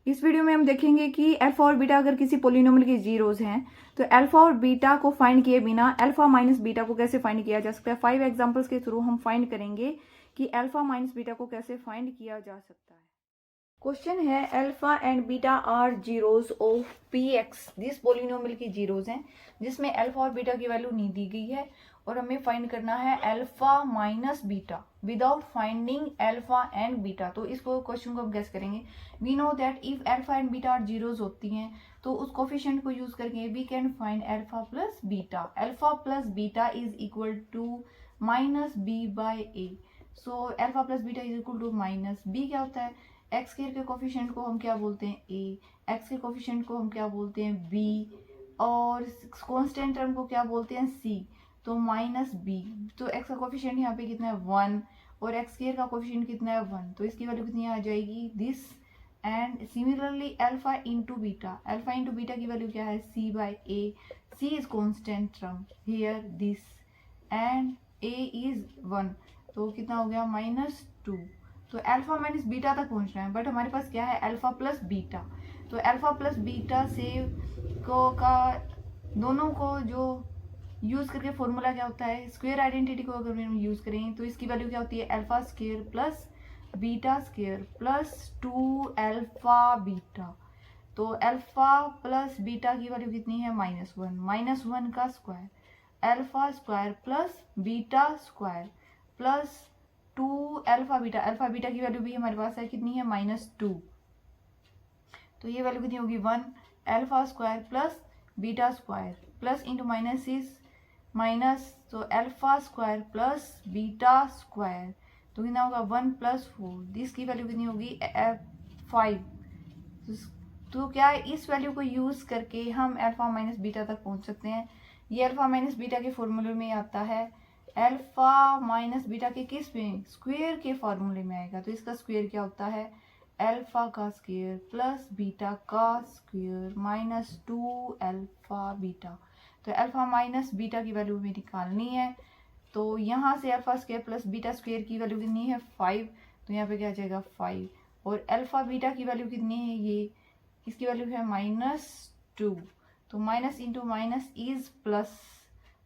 इस वीडियो में हम देखेंगे कि अल्फा और बीटा अगर किसी पोलिनोमियल की जीरोज हैं तो अल्फा और बीटा को फाइंड किए बिना अल्फा माइनस बीटा को कैसे फाइंड किया जा सकता है। 5 एग्जांपल्स के थ्रू हम फाइंड करेंगे कि अल्फा माइनस बीटा को कैसे फाइंड किया जा सकता है। क्वेश्चन है alpha and beta are zeros of P X. This polynomial की जीरोज हैं जिसमें अल्फा और बीटा की वैल्यू नहीं दी गई है और हमें फाइंड करना है alpha minus beta without finding alpha and beta. तो इसको क्वेश्चन को हम गेस करेंगे। We know that if alpha and beta are zeros होती हैं तो उस कोफिशिएंट को यूज करके we can find alpha plus beta. Alpha plus beta is equal to minus B by A. So alpha plus beta is equal to minus B क्या होता है, x square के कोफिशिएंट को हम क्या बोलते हैं ए, एक्स के कोफिशिएंट को हम क्या बोलते हैं बी, और कांस्टेंट टर्म को क्या बोलते हैं सी, तो माइनस बी। तो एक्स का कोफिशिएंट यहाँ पे कितना है 1 और एक्स स्क्वायर का कोफिशिएंट कितना है 1, तो इसकी वैल्यू कितनी आ जाएगी this. And similarly alpha into beta, alpha into beta की वैल्यू क्या है C by A, C is constant term here this and A is 1, तो कितना हो गया -2। तो अल्फा माइनस बीटा तक पहुंचना है बट हमारे पास क्या है अल्फा प्लस बीटा। तो अल्फा प्लस बीटा से का दोनों को जो यूज करके फॉर्मूला क्या होता है, स्क्वायर आइडेंटिटी को अगर हम यूज करें तो इसकी वैल्यू क्या होती है alpha square plus beta square plus 2 alpha beta. तो अल्फा प्लस बीटा की वैल्यू कितनी है -1, -1 का square alpha square plus beta square plus 2 alpha beta. Alpha beta की वैल्यू भी हमारे पास है कितनी है -2, तो ये वैल्यू कितनी होगी 1 alpha square plus beta square plus into minus is minus, तो alpha square plus beta square, तो कितना होगा 1 + 4, इसकी वैल्यू कितनी होगी 5। तो क्या इस वैल्यू को यूज करके हम अल्फा माइनस बीटा तक पहुंच सकते हैं। ये अल्फा माइनस बीटा के फॉर्मूले में आता है, अल्फा माइनस बीटा के किस में स्क्वायर के फॉर्मूले में आएगा। तो इसका स्क्वायर क्या होता है अल्फा का स्क्वायर प्लस बीटा का स्क्वायर -2 अल्फा बीटा। तो अल्फा माइनस बीटा की वैल्यू हमें निकालनी है, तो यहाँ से alpha square plus beta square की वैल्यू कितनी है 5, तो यहाँ पे क्या आ जाएगा 5, और अल्फा बीटा की वैल्यू कितनी है ये, इसकी वैल्यू है -2, तो minus into minus is plus,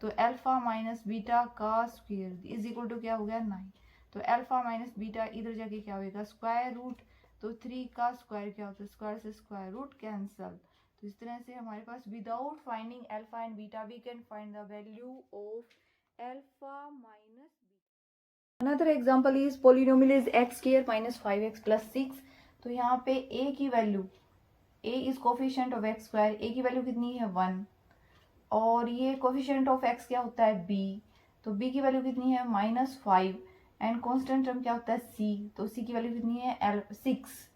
तो अल्फा माइनस बीटा का स्क्वायर इज इक्वल टू क्या हो गया 9। तो अल्फा माइनस बीटा इधर जाके क्या होगा स्क्वायर रूट, तो 3 का स्क्वायर क्या होता है स्क्वायर से स्क्वायर रूट कैंसल। तो इस तरह से हमारे पास without finding alpha and beta we can find the value of alpha minus beta. Another example is polynomial is x square - 5x + 6। तो यहाँ पे a की value, a is coefficient of x square, a की value कितनी है 1, और ये coefficient of x क्या होता है b, तो b की वैल्यू कितनी है -5 एंड कांस्टेंट टर्म क्या होता है c, तो c की वैल्यू कितनी है 6।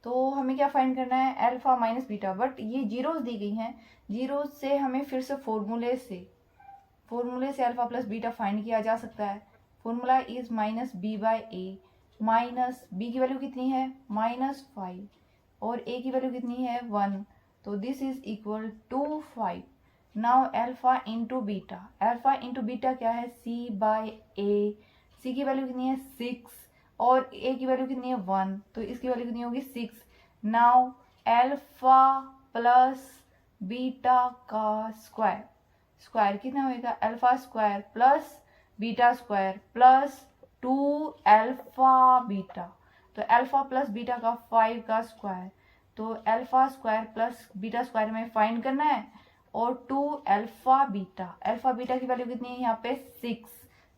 तो हमें क्या फाइंड करना है अल्फा माइनस बीटा, बट ये जीरोस दी गई हैं, जीरोस से हमें फिर से फॉर्मूले से अल्फा प्लस बीटा फाइंड किया जा सकता है। Formula is -b/a, minus b की वैल्यू कितनी है -5 और a की वैल्यू कितनी है 1, तो this is equal to 5। Now alpha into beta क्या है c/a, c की वैल्यू कितनी है 6 और a की वैल्यू कितनी है 1, तो इसकी वैल्यू कितनी होगी 6। नाउ अल्फा प्लस बीटा का स्क्वायर कितना होगा alpha square plus beta square plus 2 alpha beta, तो अल्फा प्लस बीटा का 5 का स्क्वायर, तो alpha square plus beta square में फाइंड करना है, और 2 अल्फा बीटा की वैल्यू कितनी है यहाँ पे 6,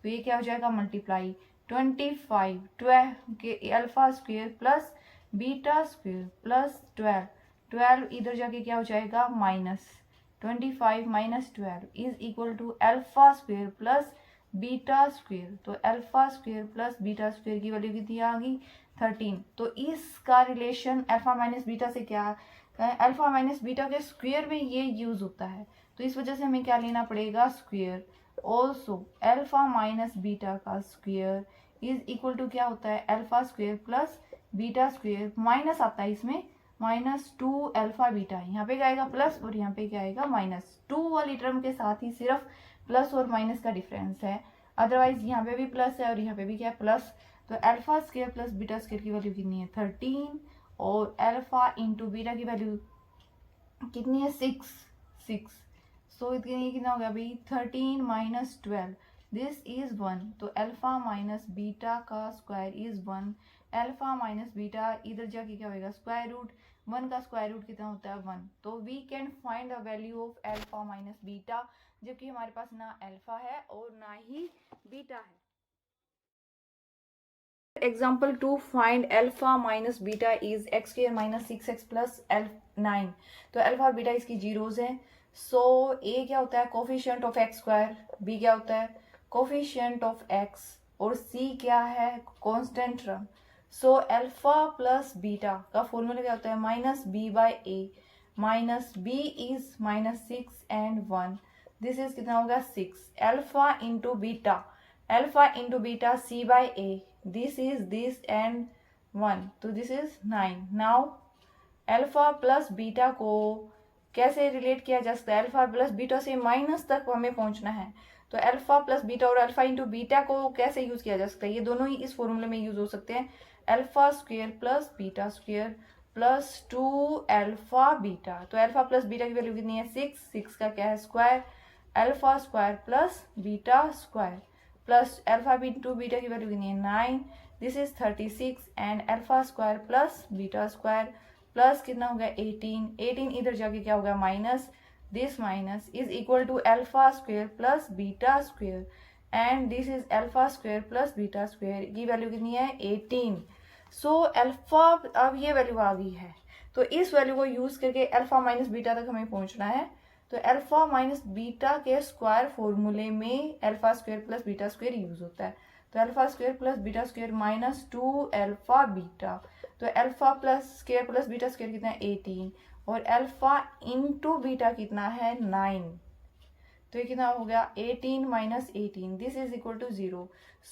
तो ये क्या हो जाएगा मल्टीप्लाई 25 12 के alpha square plus beta square plus 12 इधर जाके क्या हो जाएगा -25 - 12 is equal to alpha square plus beta square, तो alpha square plus beta square की वैल्यू कितनी आ गई 13। तो इसका रिलेशन अल्फा माइनस बीटा से क्या है, अल्फा माइनस बीटा के स्क्वायर में ये यूज होता है, तो इस वजह से हमें क्या लेना पड़ेगा square. Also alpha minus beta का स्क्वायर इज इक्वल टू क्या होता है alpha square plus beta square, minus आता है इसमें -2 अल्फा बीटा, यहाँ पे क्या आएगा प्लस और यहाँ पे क्या आएगा -2 वाली टर्म के साथ ही सिर्फ प्लस और माइनस का डिफरेंस है, अदरवाइज यहाँ पे भी प्लस है और यहाँ पे भी क्या है प्लस। तो alpha square plus beta square की वैल्यू कितनी है 13 और अल्फा इंटू बीटा की वैल्यू कितनी है 6 सो ये कितना हो गया अभी 13 माइनस 12 दिस इज 1 तो अल्फा माइनस बीटा का square is 1 alpha minus beta इधर जाके क्या होगा स्क्वायर रूट 1 का स्क्वायर रूट कितना होता है 1 तो we can find the value of alpha minus beta जबकि हमारे पास ना अल्फा है और ना ही बीटा है. Example 2 find alpha minus beta is x square minus 6x plus 9 तो अल्फा और बीटा इसकी जीरोज हैं सो ए क्या होता है coefficient of X square B क्या होता है कोफिशिएंट ऑफ एक्स और सी क्या है constant term so alpha plus beta का फॉर्मूला क्या होता है minus B by A minus B is minus 6 and 1 this is कितना होगा 6 alpha into beta alpha into beta C by A this is this and 1 तो this is 9 now alpha plus beta को कैसे relate किया जा सकता है alpha plus beta से माइनस तक हमें पहुंचना है तो अल्फा प्लस बीटा और अल्फा इंटू बीटा को कैसे यूज किया जा सकता है ये दोनों ही इस फॉर्मूले में यूज हो सकते हैं alpha square plus beta square plus 2 alpha beta तो अल्फा प्लस बीटा की वैल्यू कितनी है 6 का क्या है square alpha square plus beta square plus alpha into beta की वैल्यू कितनी है 9 this is 36 and alpha square plus beta square plus कितना हो गया 18 इधर जाके क्या होगा minus this minus is equal to alpha square plus beta square and this is alpha square plus beta square की वैल्यू कितनी है 18 सो अल्फा अब ये वैल्यू आ गई है तो इस वैल्यू को यूज करके अल्फा माइनस बीटा तक हमें पहुंचना है तो अल्फा माइनस बीटा के स्क्वायर फॉर्मूले में alpha square plus beta square use होता है तो alpha square plus beta square minus 2 alpha beta तो alpha plus square plus beta square कितना है 18 और अल्फा इंटू बीटा कितना है 9 तो ये कितना हो गया 18 minus 18 this is equal to 0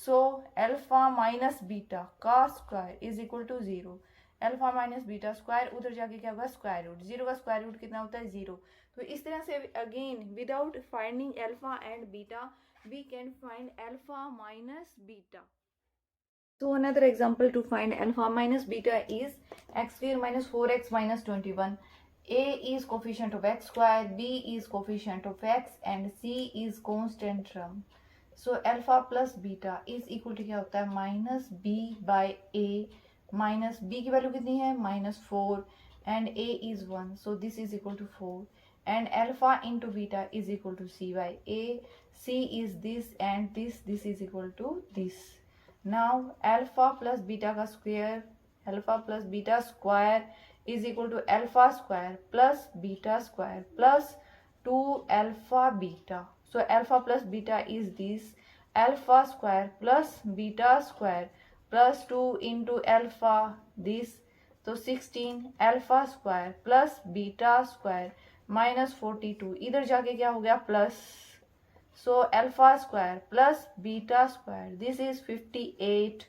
so alpha minus beta का square is equal to 0 alpha minus beta square उधर जाके क्या होगा स्क्वायर रूट 0 का स्क्वायर रूट कितना होता है 0 तो इस तरह से again without finding alpha and beta we can find alpha minus beta so another example to find alpha minus beta is x square minus 4x minus 21 a is coefficient of x square b is coefficient of x and c is constant term so alpha plus beta is equal to क्या होता है minus b by a minus b की value कितनी है -4 and a is 1 so this is equal to 4 and alpha into beta is equal to c by a c is this and this is equal to this now alpha plus beta का square alpha plus beta square is equal to alpha square plus beta square plus 2 alpha beta so alpha plus beta is this alpha square plus beta square plus 2 into alpha this तो 16 alpha square plus beta square minus 42 इधर जाके क्या हो गया plus so alpha square plus beta square this is 58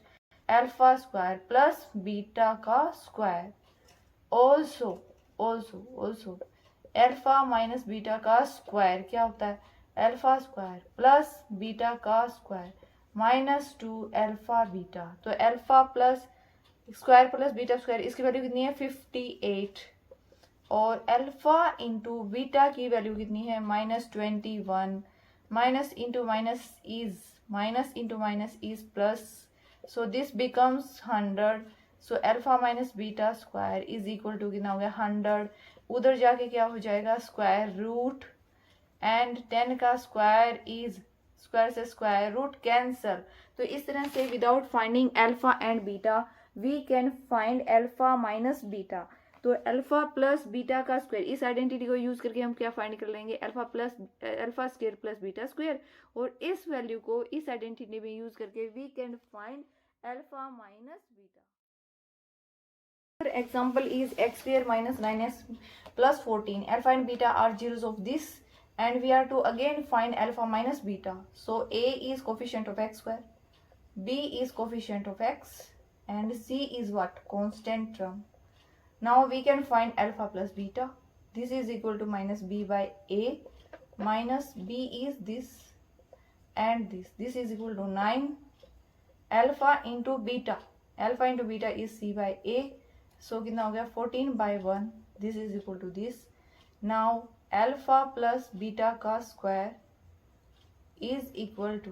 alpha square plus beta का square also alpha minus beta का square क्या होता है अल्फा स्क्वायर प्लस बीटा का स्क्वायर -2 अल्फा बीटा तो alpha plus square plus beta square इसकी value कितनी है 58 और अल्फा इंटू बीटा की वैल्यू कितनी है -21 minus into minus is plus so this becomes 100 so alpha minus beta square is equal to कितना हो गया 100 उधर जाके क्या हो जाएगा स्क्वायर रूट एंड 10 का स्क्वायर इज स्क्वायर से स्क्वायर रूट कैंसल तो इस तरह से without finding alpha and beta we can find alpha minus beta तो अल्फा प्लस बीटा का स्क्वायर इस आइडेंटिटी को यूज करके हम क्या फाइंड कर लेंगे alpha square plus beta square और इस वैल्यू को इस आइडेंटिटी में यूज करके we can find alpha minus beta example is x square minus 9x plus 14 alpha and beta are zeros of this and we are to again find alpha minus beta so a is coefficient of x square b is coefficient of x and c is what constant term now we can find alpha plus beta this is equal to minus b by a minus b is this and this is equal to 9 alpha into beta is c by a so कितना हो गया 14/1, this is equal to this. Now alpha plus beta का square is equal to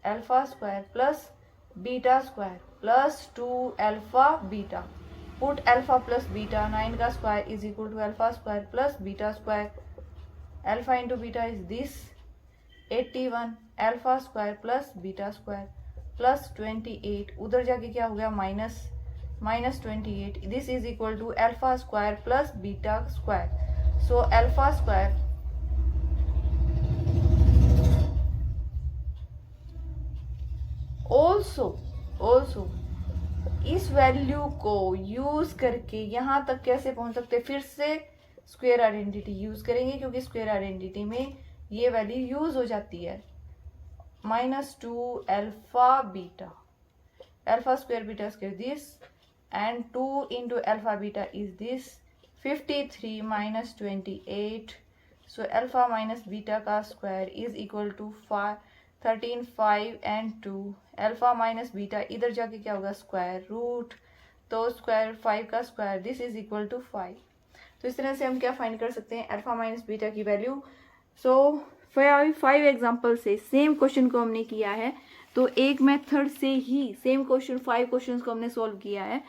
alpha square plus beta square plus 2 alpha beta. Put alpha plus beta, 9 का square is equal to alpha square plus beta square. Alpha into beta is this 81, alpha square plus beta square plus 28, उधर जाके क्या हो गया minus 28, this is equal to alpha square plus beta square. So alpha square also इस value को use करके यहां तक कैसे पहुंच सकते, फिर से स्क्वायर आइडेंटिटी यूज करेंगे, क्योंकि स्क्वायर आइडेंटिटी में ये वैल्यू यूज हो जाती है। -2 alpha beta, alpha square beta square this, and 2 into alpha beta is this 53 minus 28. So alpha minus beta का square is equal to 13, 5 and 2. alpha minus beta इधर जाके क्या होगा स्क्वायर रूट, तो स्क्वायर 5 का square this is equal to 5। तो इस तरह से हम क्या फाइंड कर सकते हैं अल्फा माइनस बीटा की वैल्यू। सो 5 एग्जाम्पल से सेम क्वेश्चन को हमने किया है, तो एक मेथड से ही सेम क्वेश्चन 5 क्वेश्चंस को हमने सॉल्व किया है।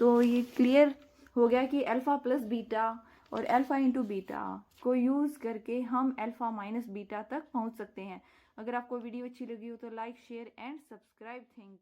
तो ये क्लियर हो गया कि अल्फा प्लस बीटा और अल्फा इंटू बीटा को यूज़ करके हम अल्फा माइनस बीटा तक पहुंच सकते हैं। अगर आपको वीडियो अच्छी लगी हो तो like share and subscribe. Thank you.